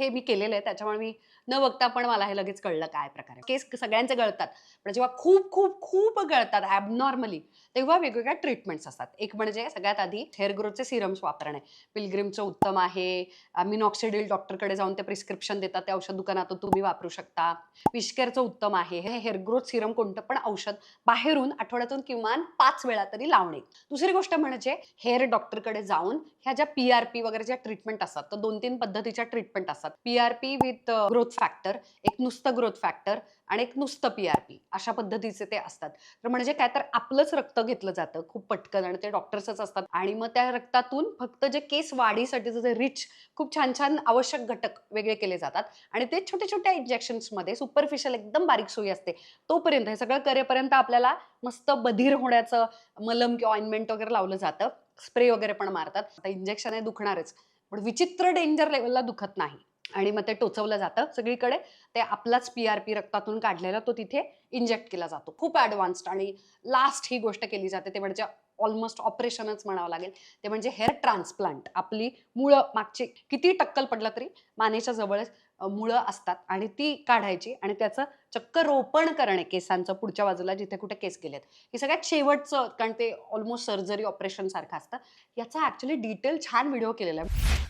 हे मी केलेलं आहे, त्याच्यामुळे मी न बघता पण मला हे लगेच कळलं काय प्रकार आहे. केस सगळ्यांचे गळतात, पण जेव्हा खूप खूप खूप गळतात ॲबनॉर्मली, तेव्हा वेगवेगळ्या ट्रीटमेंट्स असतात. एक म्हणजे सगळ्यात आधी हेअर ग्रोथचे सिरम्स वापरणे. पिलग्रिमचं उत्तम आहे. मिनॉक्सिडिल डॉक्टरकडे जाऊन ते प्रिस्क्रिप्शन देतात, त्या औषध दुकानातून तुम्ही वापरू शकता. विशकेअरचं उत्तम आहे. हे हेअर ग्रोथ सिरम कोणतं पण औषध बाहेरून आठवड्यातून किमान 5 वेळा तरी लावणे. दुसरी गोष्ट म्हणजे हेअर डॉक्टरकडे जाऊन ह्या ज्या PRP वगैरे ज्या ट्रीटमेंट असतात, तर 2-3 पद्धतीच्या ट्रीटमेंट असतात. PRP विथ ग्रोथ फॅक्टर, एक नुसतं ग्रोथ फॅक्टर आणि एक नुसतं PRP अशा पद्धतीचे ते असतात. तर म्हणजे काय, तर आपलंच रक्त घेतलं जातं खूप पटकन आणि ते डॉक्टर्सच असतात आणि मग त्या रक्तातून फक्त जे केस वाढीसाठीचं जे रिच खूप छान छान आवश्यक घटक वेगळे केले जातात आणि ते छोट्या-छोट्या इंजेक्शन्समध्ये सुपरफिशियल एकदम बारीक सुई असते. तोपर्यंत हे सगळं करेपर्यंत आपल्याला मस्त बधीर होण्याचं मलम किंवा ऑइंटमेंट वगैरे लावलं जातं. स्प्रे वगैरे पण मारतात. आता इंजेक्शन आहे दुखणारच, पण विचित्र डेंजर लेव्हलला दुखत नाही आणि मग ते टोचवलं जातं सगळीकडे. ते आपलाच PRP रक्तातून काढलेला तो तिथे इंजेक्ट केला जातो. खूप ॲडव्हान्स्ड आणि लास्ट ही गोष्ट केली जाते ते म्हणजे ऑलमोस्ट ऑपरेशनच म्हणावं लागेल. ते म्हणजे हेअर ट्रान्सप्लांट. आपली मुळं मागची किती टक्कल पडलं तरी मानेच्या जवळच मुळं असतात आणि ती काढायची आणि त्याचं चक्क रोपण करणे केसांचं पुढच्या बाजूला जिथे कुठे केस गेलेत. हे सगळ्यात शेवटचं, कारण ते ऑलमोस्ट सर्जरी ऑपरेशन सारखं असतं. याचा ॲक्चुअली डिटेल छान व्हिडिओ केलेला आहे.